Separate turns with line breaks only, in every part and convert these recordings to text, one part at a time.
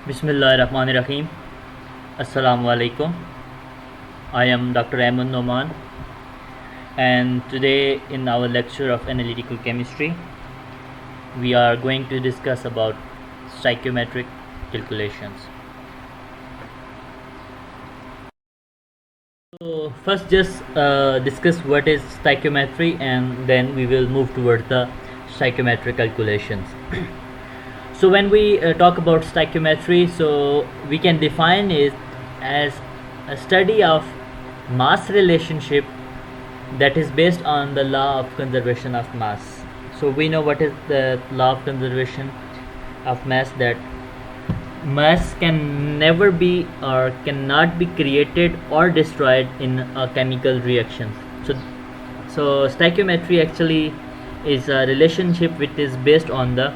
Bismillahirrahmanirrahim. Assalamu alaikum. I am Dr. Ayman Noman, and today in our lecture of analytical chemistry, we are going to discuss about stoichiometric calculations. So first, just discuss what is stoichiometry, and then we will move towards the stoichiometric calculations. So when we talk about stoichiometry, so we can define it as a study of mass relationship that is based on the law of conservation of mass. So we know what is the law of conservation of mass, that mass can never be or cannot be created or destroyed in a chemical reaction. So stoichiometry actually is a relationship which is based on the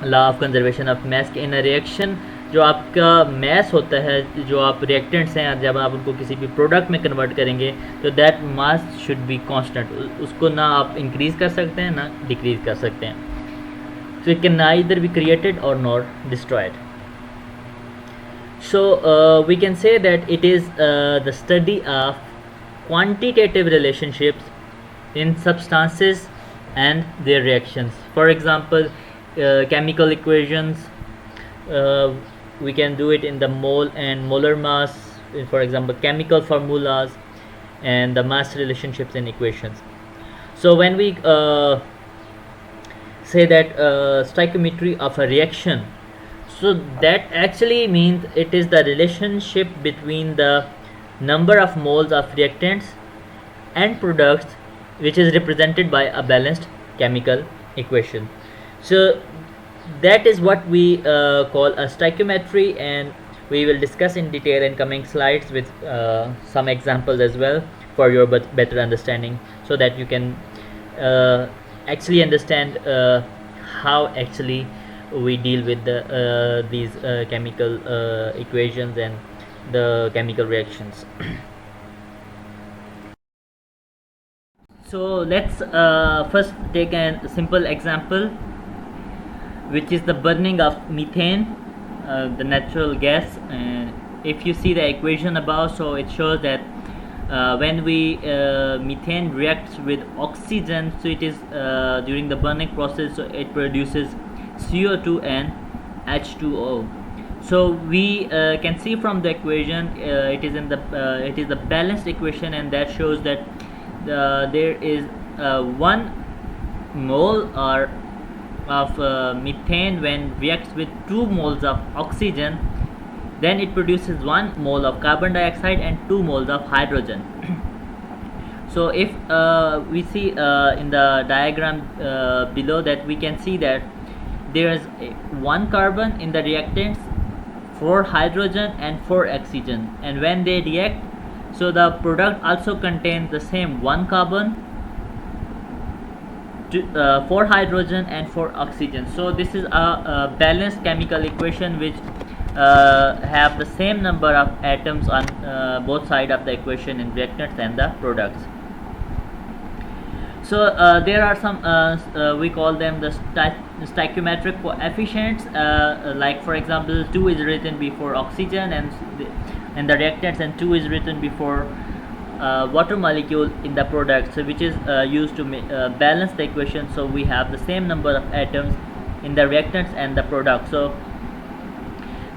law of conservation of mass के इन reaction जो आपका mess होता है, जो आप reactants हैं, जब आप उनको किसी भी प्रोडक्ट में कन्वर्ट करेंगे तो that mass should be constant. उसको ना आप इंक्रीज़ कर सकते हैं ना डिक्रीज़ कर सकते हैं. So it can neither be created और not destroyed. So we can say that it is the study of quantitative relationships in substances and their reactions. For example, chemical equations, we can do it in the mole and molar mass, for example chemical formulas, and the mass relationships in equations. So when we say that stoichiometry of a reaction, so that actually means it is the relationship between the number of moles of reactants and products, which is represented by a balanced chemical equation. So that is what we call a stoichiometry, and we will discuss in detail in coming slides with some examples as well for your better understanding, so that you can actually understand how actually we deal with these chemical equations and the chemical reactions. So let's first take a simple example, which is the burning of methane, the natural gas. If you see the equation above, so it shows that when we methane reacts with oxygen, so it is during the burning process, so it produces CO2 and H2O. So we can see from the equation, it is the balanced equation, and that shows that there is 1 mole or of methane when reacts with 2 moles of oxygen, then it produces 1 mole of carbon dioxide and 2 moles of hydrogen. So if we see in the diagram below, that we can see that there is 1 carbon in the reactants, 4 hydrogen and 4 oxygen, and when they react, so the product also contains the same 1 carbon, 4 hydrogen and 4 oxygen. So this is a balanced chemical equation which have the same number of atoms on both sides of the equation in reactants and the products. So there are some we call them the stoichiometric coefficients, like for example 2 is written before oxygen and the reactants, and 2 is written before water molecule in the product, so which is used to balance the equation, so we have the same number of atoms in the reactants and the product. So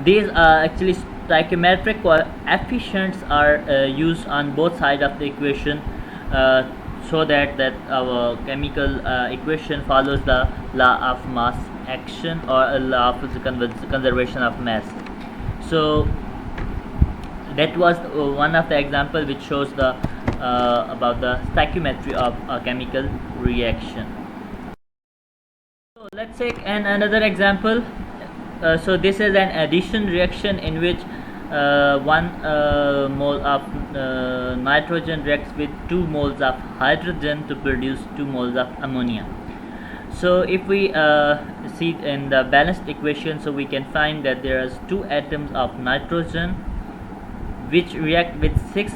these actually stoichiometric coefficients are used on both sides of the equation, so that our chemical equation follows the law of mass action or law of conservation of mass. So that was one of the example which shows the about the stoichiometry of a chemical reaction. So let's take another example. So this is an addition reaction in which 1 mole of nitrogen reacts with 2 moles of hydrogen to produce 2 moles of ammonia. So if we see in the balanced equation, so we can find that there is 2 atoms of nitrogen which react with 6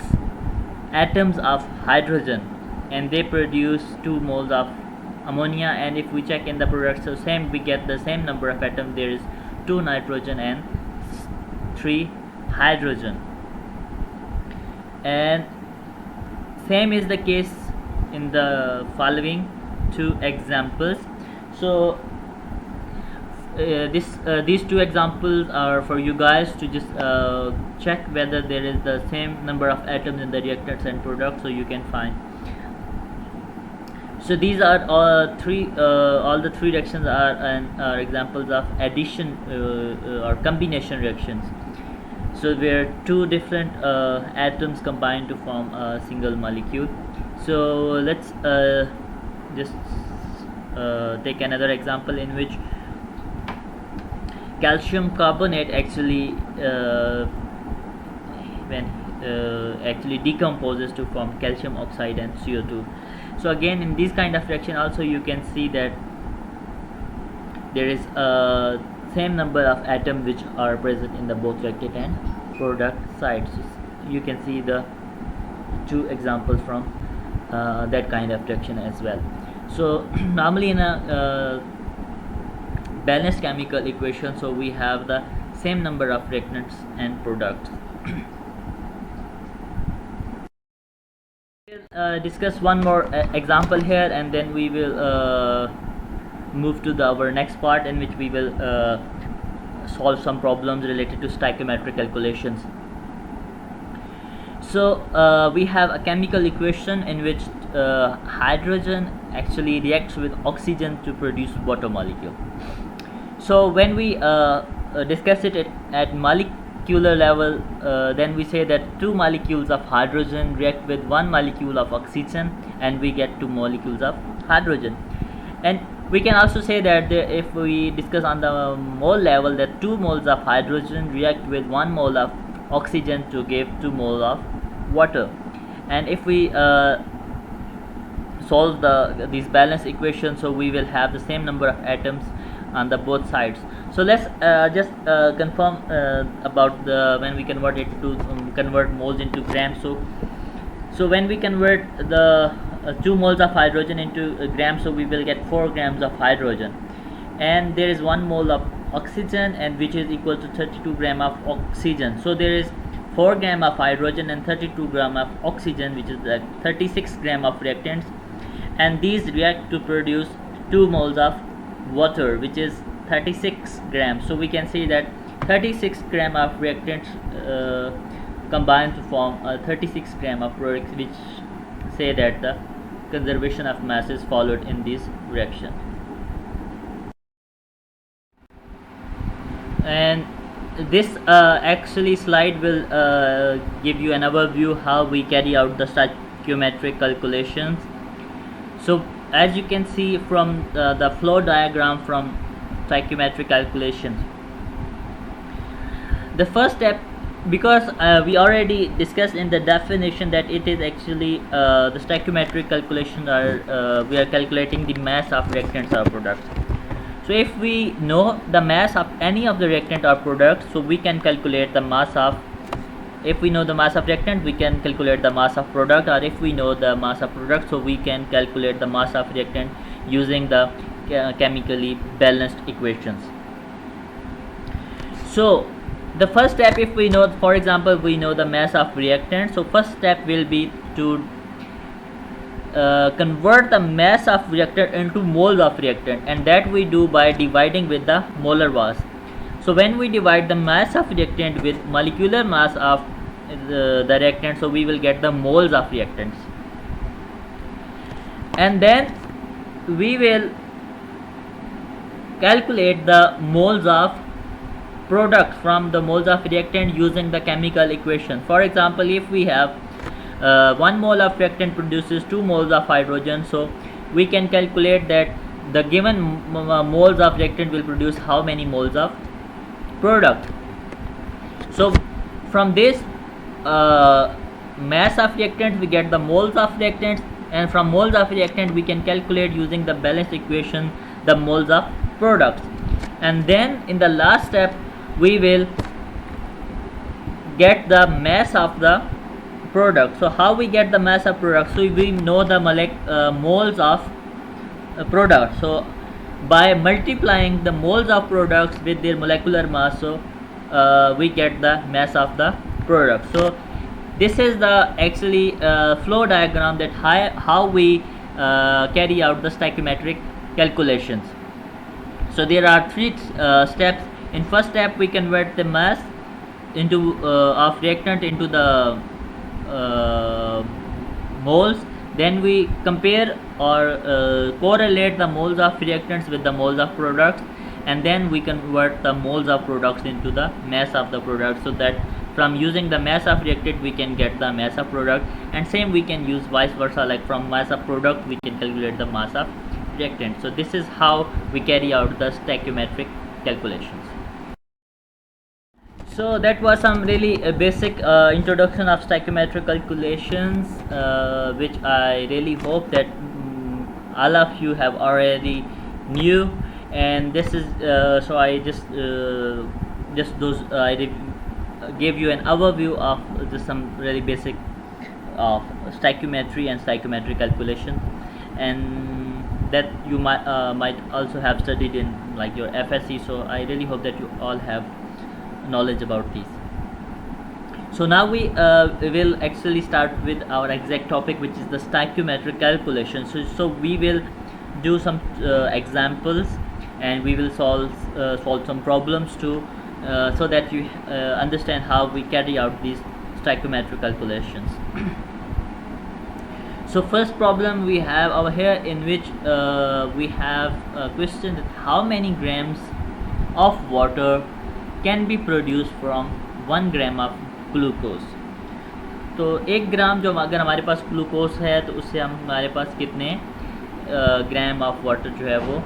atoms of hydrogen, and they produce 2 moles of ammonia. And if we check in the product, so we get the same number of atoms. There is 2 nitrogen and 3 hydrogen. And same is the case in the following two examples. So these two examples are for you guys to just check whether there is the same number of atoms in the reactants and products, so you can find. So these are all the three reactions are examples of addition or combination reactions. So where two different atoms combine to form a single molecule. So let's just take another example in which calcium carbonate actually actually decomposes to form calcium oxide and CO2. So again, in this kind of reaction also you can see that there is a same number of atoms which are present in the both reactant and product sides. You can see the two examples from that kind of reaction as well. So normally in a balanced chemical equation, so we have the same number of reactants and products. We'll discuss one more example here, and then we will move to our next part, in which we will solve some problems related to stoichiometric calculations. So we have a chemical equation in which hydrogen actually reacts with oxygen to produce water molecule. So when we discuss it at molecular level, then we say that two molecules of hydrogen react with one molecule of oxygen, and we get two molecules of hydrogen. And we can also say that if we discuss on the mole level, that 2 moles of hydrogen react with 1 mole of oxygen to give 2 moles of water. And if we solve this balance equation, so we will have the same number of atoms on the both sides. So let's just confirm about when we convert it to convert moles into grams. So when we convert the 2 moles of hydrogen into grams, so we will get 4 grams of hydrogen, and there is 1 mole of oxygen, and which is equal to 32 gram of oxygen. So there is 4 gram of hydrogen and 32 gram of oxygen, which is 36 gram of reactants, and these react to produce 2 moles of water, which is 36 grams. So we can say that 36 gram of reactants combine to form 36 gram of products, which say that the conservation of mass is followed in this reaction. And this actually slide will give you an overview how we carry out the stoichiometric calculations. So as you can see from the flow diagram from stoichiometric calculations, the first step, because we already discussed in the definition that it is actually the stoichiometric calculations are we are calculating the mass of reactants or products. So if we know the mass of any of the reactant or product, so we can calculate the mass of, if we know the mass of reactant, we can calculate the mass of product, or if we know the mass of product, so we can calculate the mass of reactant using the chemically balanced equations. So the first step, if we know, for example, we know the mass of reactant, so first step will be to convert the mass of reactant into moles of reactant, and that we do by dividing with the molar mass. So when we divide the mass of reactant with molecular mass of the reactant, so we will get the moles of reactants, and then we will calculate the moles of product from the moles of reactant using the chemical equation. For example, if we have 1 mole of reactant produces 2 moles of hydrogen, so we can calculate that the given moles of reactant will produce how many moles of product. So from this mass of reactant we get the moles of reactants, and from moles of reactant we can calculate using the balanced equation the moles of products. And then in the last step we will get the mass of the product. So how we get the mass of product? So we know the moles of product, so by multiplying the moles of products with their molecular mass, so we get the mass of the product. So this is the actually flow diagram that how we carry out the stoichiometric calculations. So there are three steps. In first step, we convert the mass into of reactant into the moles. Then we compare or correlate the moles of reactants with the moles of products, and then we convert the moles of products into the mass of the product, so that from using the mass of reactant we can get the mass of product, and same we can use vice versa, like from mass of product we can calculate the mass of reactant. So this is how we carry out the stoichiometric calculations. So that was some really basic introduction of stoichiometric calculations, which I really hope that all of you have already knew. And this is so I just those I gave you an overview of just some really basic of stoichiometry and stoichiometric calculation, and that you might also have studied in like your FSC. So I really hope that you all have knowledge about these. So now we will actually start with our exact topic, which is the stoichiometric calculation. So we will do some examples, and we will solve some problems too, so that you understand how we carry out these stoichiometric calculations. So first problem we have over here, in which we have a question that how many grams of water can be produced from 1 gram of glucose. तो 1 ग्राम जो अगर हमारे पास glucose है तो उससे हमारे पास कितने gram of water जो है वो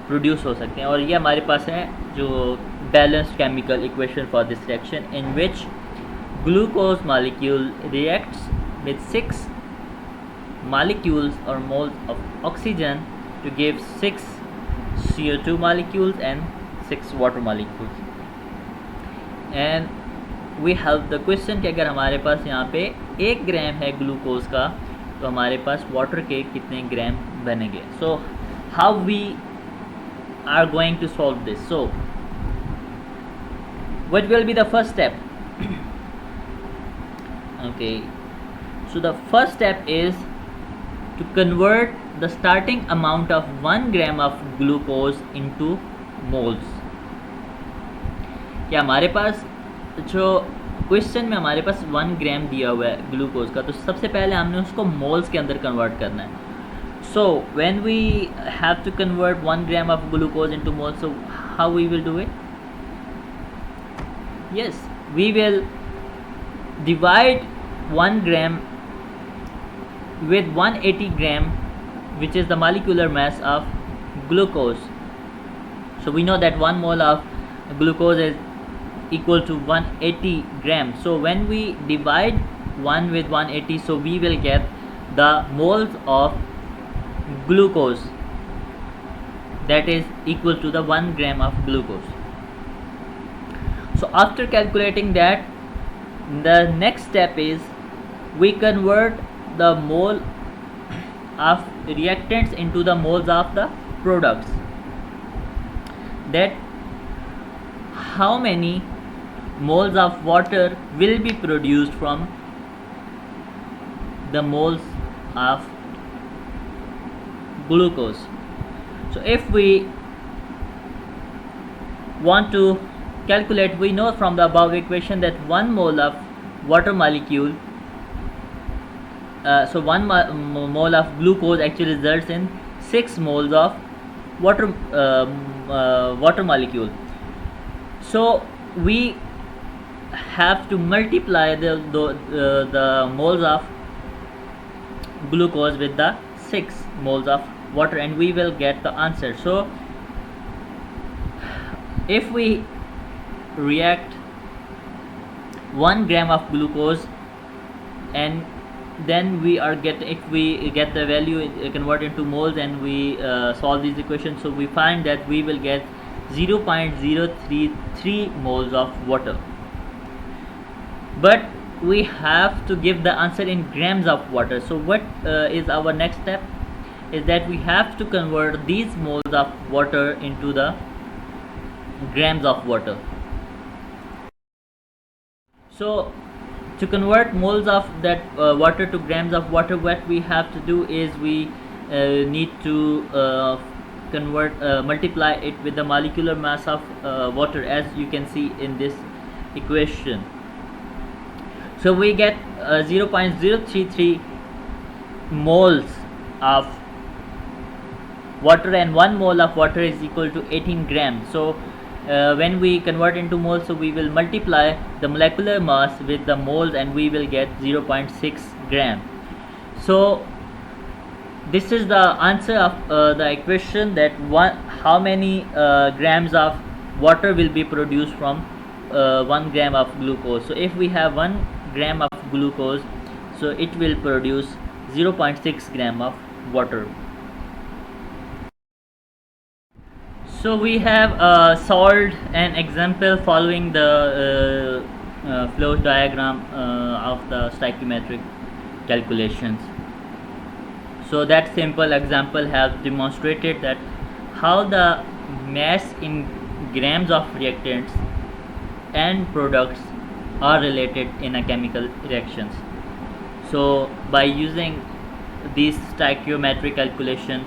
प्रोड्यूस हो सकते हैं. और ये हमारे पास है जो balanced chemical equation for this reaction, in which glucose molecule reacts with 6 molecules or moles of oxygen to give 6 CO2 molecules and 6 water molecules. And we have the question कि अगर हमारे पास यहाँ पे 1 ग्राम है ग्लूकोज का तो हमारे पास वाटर के कितने ग्राम बनेंगे. So how we are going to solve this? So what will be the first step? Okay, so the first step is to convert the starting amount of 1 gram of glucose into moles. क्या हमारे पास जो question में हमारे पास 1 ग्राम दिया हुआ है glucose का, तो सबसे पहले हमने उसको मोल्स के अंदर कन्वर्ट करना है. So when we have to convert 1 gram of glucose into moles, so how we will do it? Yes, we will divide 1 gram with 180 gram, which is the molecular mass of glucose. So we know that 1 mole of glucose is equal to 180 grams. So when we divide 1 with 180, so we will get the moles of glucose that is equal to the 1 gram of glucose. So after calculating that, the next step is we convert the mole of reactants into the moles of the products. That how many moles of water will be produced from the moles of glucose. So if we want to calculate, we know from the above equation that 1 mole of water molecule, so 1 mole of glucose actually results in 6 moles of water molecule. So we have to multiply the moles of glucose with the 6 moles of water, and we will get the answer. So if we react 1 gram of glucose, and then we are if we get the value convert into moles, and we solve these equations, so we find that we will get 0.033 moles of water. But we have to give the answer in grams of water. So what is our next step? Is that we have to convert these moles of water into the grams of water. So to convert moles of that water to grams of water, what we have to do is we need to multiply it with the molecular mass of water, as you can see in this equation. So we get 0.033 moles of water, and 1 mole of water is equal to 18 grams. So when we convert into moles, so we will multiply the molecular mass with the moles and we will get 0.6 gram. So this is the answer of the equation, that how many grams of water will be produced from 1 gram of glucose. So if we have 1 gram of glucose, so it will produce 0.6 gram of water. So we have solved an example following the flow diagram of the stoichiometric calculations. So that simple example has demonstrated that how the mass in grams of reactants and products are related in a chemical reactions. So by using this stoichiometric calculation,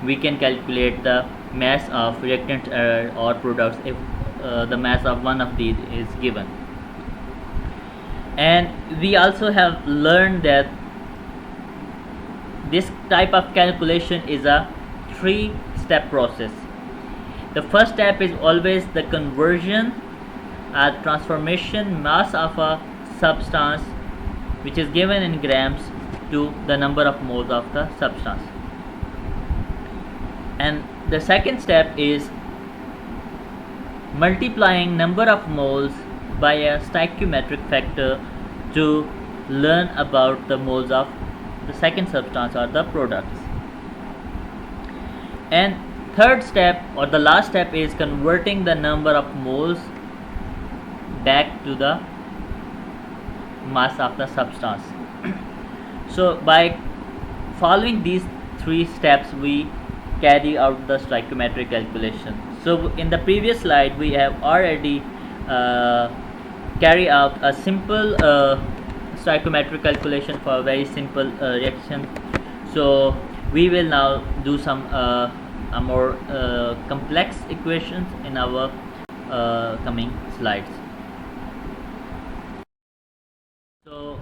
we can calculate the mass of reactants or products if the mass of one of these is given. And we also have learned that this type of calculation is a 3-step process. The first step is always the conversion or transformation mass of a substance, which is given in grams, to the number of moles of the substance. And the second step is multiplying number of moles by a stoichiometric factor to learn about the moles of the second substance or the products. And third step, or the last step, is converting the number of moles back to the mass of the substance. So by following these 3 steps, we carry out the stoichiometric calculation. So in the previous slide, we have already carry out a simple stoichiometric calculation for a very simple reaction. So we will now do some a more complex equations in our coming slides. So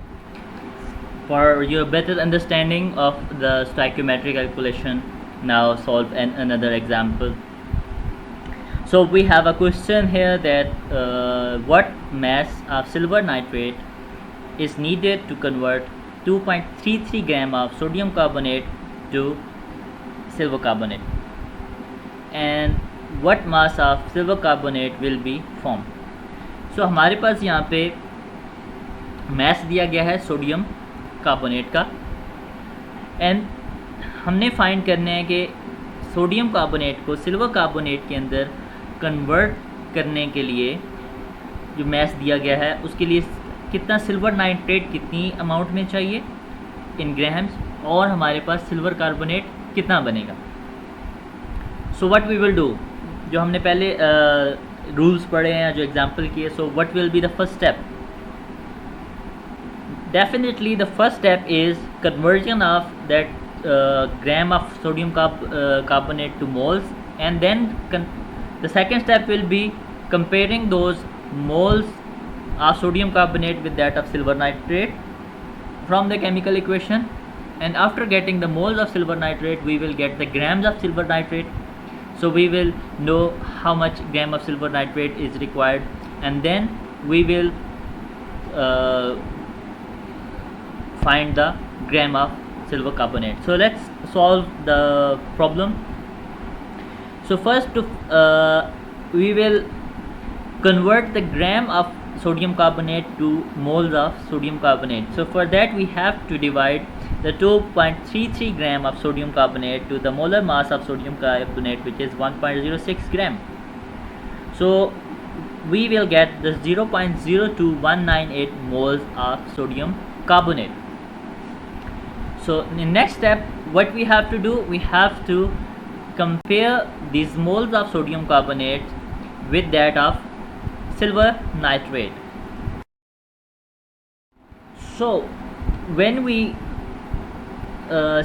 for your better understanding of the stoichiometric calculation, now solve another example. So we have a question here that what mass of silver nitrate is needed to convert 2.33 gram of sodium carbonate to silver carbonate, and what mass of silver carbonate will be formed. So हमारे पास यहाँ पे mass दिया गया है sodium carbonate का, and हमने find करना है कि सोडियम कार्बोनेट को सिल्वर कार्बोनेट के अंदर कन्वर्ट करने के लिए जो मैस दिया गया है उसके लिए कितना सिल्वर नाइट्रेट कितनी अमाउंट में चाहिए इन ग्राम्स, और हमारे पास सिल्वर कार्बोनेट कितना बनेगा. So what we will do, जो हमने पहले रूल्स पढ़े हैं, जो एग्जांपल किए. So what will be the first step? Definitely the first step is conversion of that gram of sodium carbonate to moles, and then the second step will be comparing those moles of sodium carbonate with that of silver nitrate from the chemical equation, and after getting the moles of silver nitrate we will get the grams of silver nitrate. So we will know how much gram of silver nitrate is required, and then we will find the gram of silver carbonate. So let's solve the problem. So first we will convert the gram of sodium carbonate to moles of sodium carbonate. So for that we have to divide the 2.33 gram of sodium carbonate to the molar mass of sodium carbonate, which is 1.06 gram. So we will get the 0.02198 moles of sodium carbonate. So in the next step, what we have to do, we have to compare these moles of sodium carbonate with that of silver nitrate. So when we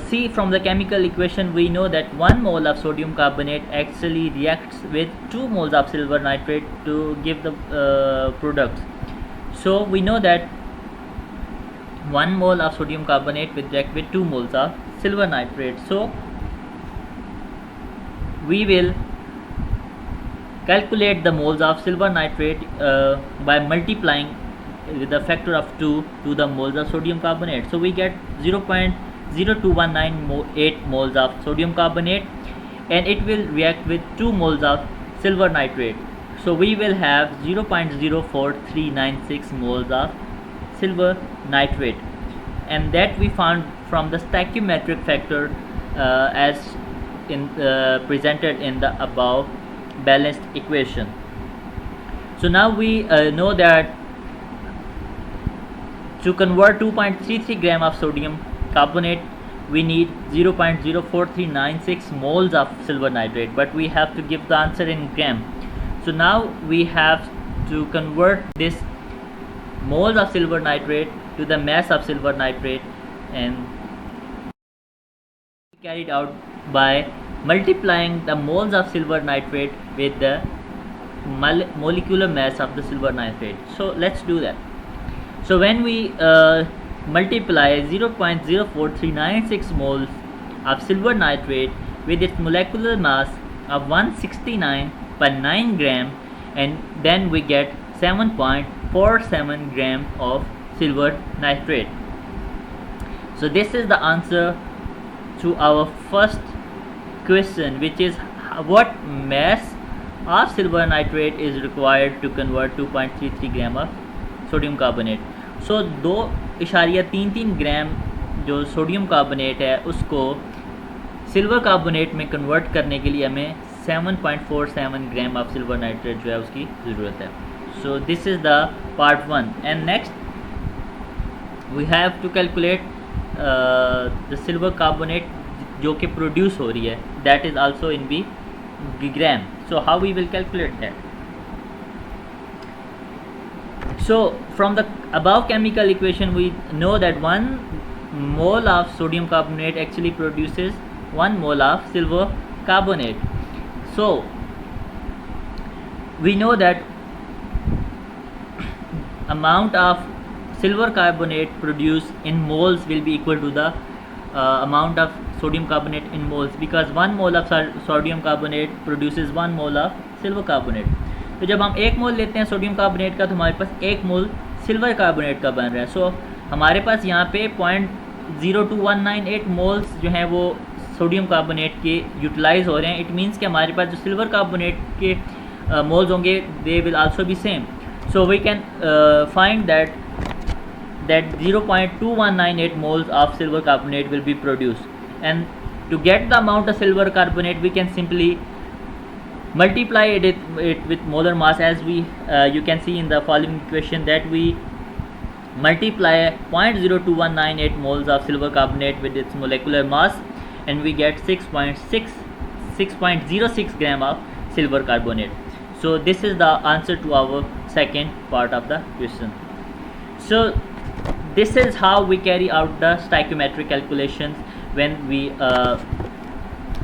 see from the chemical equation, we know that 1 mole of sodium carbonate actually reacts with 2 moles of silver nitrate to give the products. So we know that 1 mole of sodium carbonate will react with 2 moles of silver nitrate. So we will calculate the moles of silver nitrate by multiplying with a factor of 2 to the moles of sodium carbonate. So we get 0.02198 moles of sodium carbonate, and it will react with 2 moles of silver nitrate. So we will have 0.04396 moles of silver nitrate, and that we found from the stoichiometric factor as presented in the above balanced equation. So now we know that to convert 2.33 gram of sodium carbonate, we need 0.04396 moles of silver nitrate, but we have to give the answer in gram. So now we have to convert this moles of silver nitrate to the mass of silver nitrate, and carried out by multiplying the moles of silver nitrate with the molecular mass of the silver nitrate. So let's do that. So when we multiply 0.04396 moles of silver nitrate with its molecular mass of 169.9 gram, and then we get 7.47 gram of silver nitrate. So this is the answer to our first question, which is what mass of silver nitrate is required to convert 2.33 gram of sodium carbonate. So 2.33 gram जो sodium carbonate है उसको silver carbonate में convert करने के लिए हमें 7.47 gram of silver nitrate जो है उसकी ज़रूरत है. So this is the part 1. And next we have to calculate the silver carbonate जो कि प्रोड्यूस हो रही है, that is also in B gram. So how we will calculate that? So from the above chemical equation we know that 1 mole of sodium carbonate actually produces 1 mole of silver carbonate. So we know that amount of silver carbonate produced in moles will be equal to the amount of sodium carbonate in moles, because 1 mole of sodium carbonate produces 1 mole of silver carbonate. तो जब हम 1 मोल लेते हैं sodium carbonate का तो हमारे पास 1 मोल silver carbonate का बन रहा है. सो हमारे पास यहाँ पे 0.02198 मोल्स जो हैं वो सोडियम कार्बोनेट के यूटिलाइज हो रहे हैं. इट मीन्स कि हमारे पास जो सिल्वर कार्बोनेट के मोल्स होंगे they will also be same. So we can find that 0.2198 moles of silver carbonate will be produced, and to get the amount of silver carbonate we can simply multiply it with molar mass, as we you can see in the following equation that we multiply 0.02198 moles of silver carbonate with its molecular mass, and we get 6.06 gram of silver carbonate. So this is the answer to our second part of the question. So this is how we carry out the stoichiometric calculations when we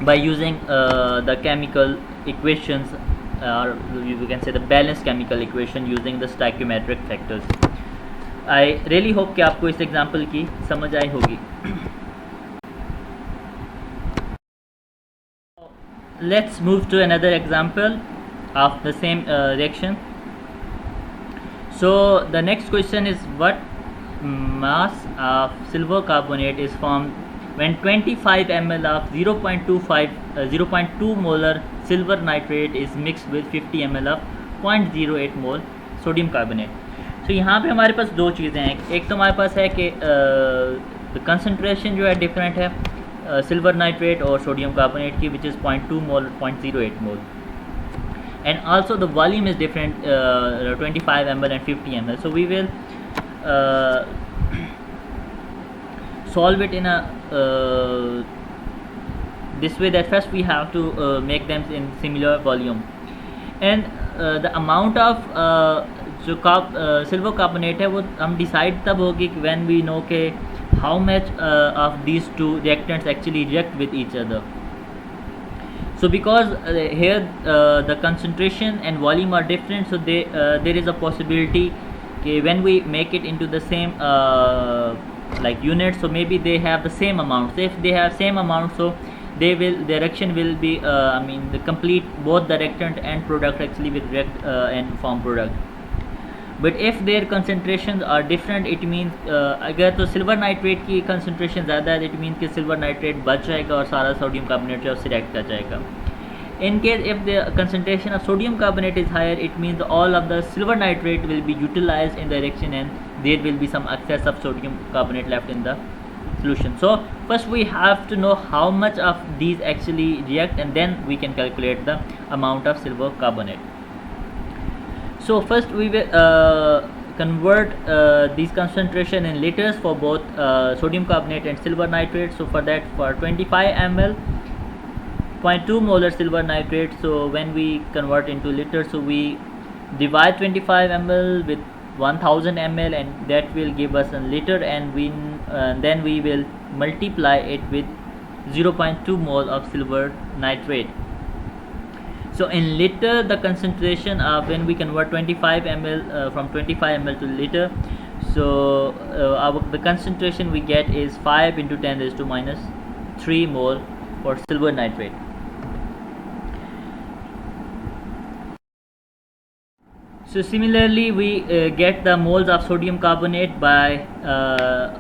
by using the chemical equations, or you can say the balanced chemical equation using the stoichiometric factors. I really hope कि आपको इस example की समझ आई होगी. Let's move to another example of the same reaction. So the next question is what mass of silver carbonate is formed when 25 ml of 0.2 molar silver nitrate is mixed with 50 ml of 0.08 mole sodium carbonate. तो यहाँ पे हमारे पास दो चीज़ें हैं. एक तो हमारे पास है कि कंसनट्रेशन जो है डिफरेंट है सिल्वर नाइट्रेट और सोडियम कार्बोनेट की, which is 0.2 mole 0.08 mole, and also the volume is different, 25 ml and 50 ml. So we will solve it in a this way, that first we have to make them in similar volume, and the amount of जो silver carbonate है वो हम decide तब होगी when we know के how much of these two reactants actually react with each other. So because here the concentration and volume are different, so there is a possibility when we make it into the same like units, so maybe they have the same amount. So if they have same amount, so the reaction will be the complete, both the reactant and product actually will react and form product. But if their concentrations are different, it means अगर तो silver nitrate की concentration ज़्यादा है, it mean कि silver nitrate बच जाएगा और सारा सोडियम कार्बोनेट जो उससे रिएक्ट कर जाएगा. In case if the concentration of sodium carbonate is higher, it means all of the silver nitrate will be utilized in the reaction and there will be some excess of sodium carbonate left in the solution. So first we have to know how much of these actually react, and then we can calculate the amount of silver carbonate. So first we will convert these concentration in liters for both sodium carbonate and silver nitrate. So for that, for 25 ml 0.2 molar silver nitrate, so when we convert into liters, so we divide 25 ml with 1000 ml and that will give us a liter, and then we will multiply it with 0.2 mole of silver nitrate. So in liter, the concentration of when we convert 25 ml from 25 ml to liter, so the concentration we get is 5 into 10 raised to minus 3 mole for silver nitrate. So similarly we get the moles of sodium carbonate by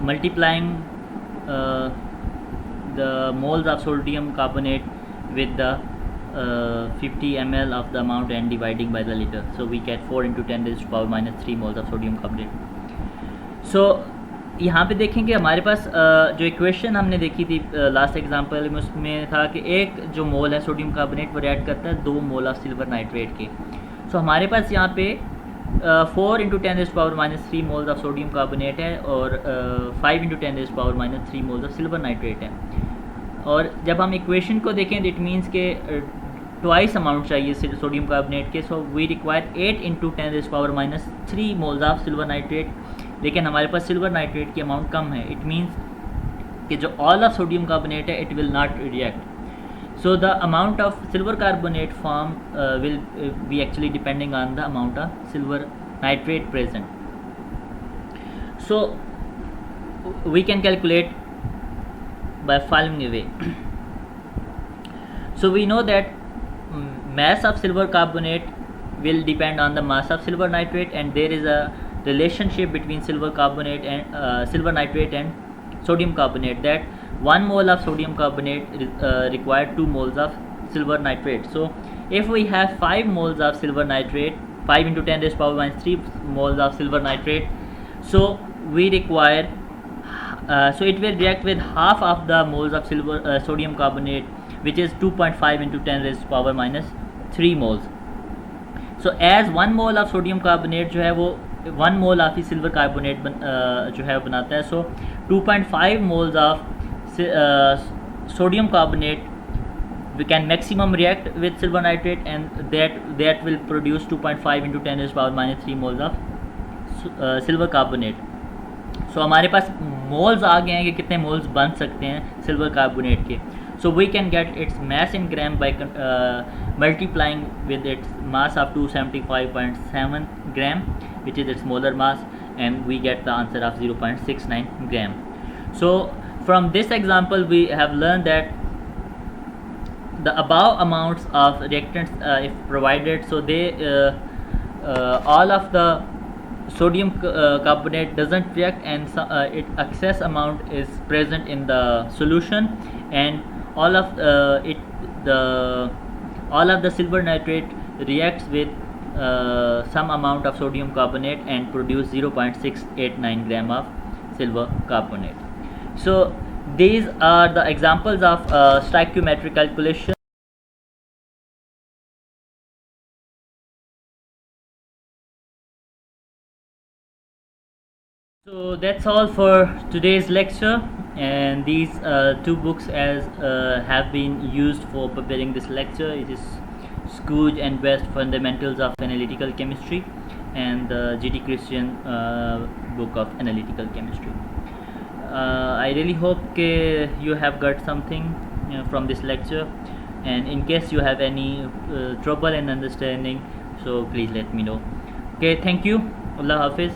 multiplying the moles of sodium carbonate with the 50 ml of the amount and dividing by the liter. So we get 4 into 10 raised to power minus 3 moles of sodium carbonate. So यहाँ पे देखेंगे हमारे पास जो equation हमने देखी थी last example में, उसमें था कि एक जो मोल है सोडियम कार्बोनेट वो रिएक्ट करता है 2 मोल ऑफ सिल्वर नाइट्रेट के. सो हमारे पास यहाँ पे 4 into 10 raise power minus 3 moles of sodium carbonate है और 5 into 10 raise power minus 3 moles of silver nitrate है. और जब हम इक्वेशन को देखें तो इट मीन्स के ट्वाइस अमाउंट चाहिए सोडियम कार्बोनेट के. So we require 8 into 10 raise power minus 3 moles of silver nitrate, लेकिन हमारे पास सिल्वर नाइट्रेट की अमाउंट कम है. इट मीन्स कि जो ऑल ऑफ सोडियम कार्बोनेट है it will not react. So the amount of silver carbonate form will be actually depending on the amount of silver nitrate present. So we can calculate by following way. So we know that mass of silver carbonate will depend on the mass of silver nitrate, and there is a relationship between silver carbonate and silver nitrate and sodium carbonate, that 1 mole of sodium carbonate required 2 moles of silver nitrate. So if we have 5 moles of silver nitrate, 5 into 10 raised power minus 3 moles of silver nitrate, so we require so it will react with half of the moles of silver sodium carbonate, which is 2.5 into 10 raised power minus 3 moles. So as 1 mole of sodium carbonate जो है वो 1 mole of silver carbonate जो है बनाता है. So 2.5 moles of sodium carbonate we can maximum react with silver nitrate, and that will produce 2.5 into 10 raised power minus 3 moles of silver carbonate. So हमारे पास moles आ गए हैं कि कितने मोल्स बन सकते हैं सिल्वर कार्बोनेट के. So we can get its mass in gram by multiplying with its mass of 275.7 gram, which is its molar mass, and we get the answer of 0.69 gram. So from this example we have learned that the above amounts of reactants if provided, so they all of the sodium carbonate doesn't react, and its excess amount is present in the solution, and all of the silver nitrate reacts with some amount of sodium carbonate and produce 0.689 gram of silver carbonate. So these are the examples of stoichiometric calculation. So that's all for today's lecture, and these two books have been used for preparing this lecture. It is Skoog and West Fundamentals of Analytical Chemistry, and the GT Christian book of analytical chemistry. I really hope you have got something from this lecture, and in case you have any trouble in understanding, so please let me know. Okay, thank you. Allah Hafiz.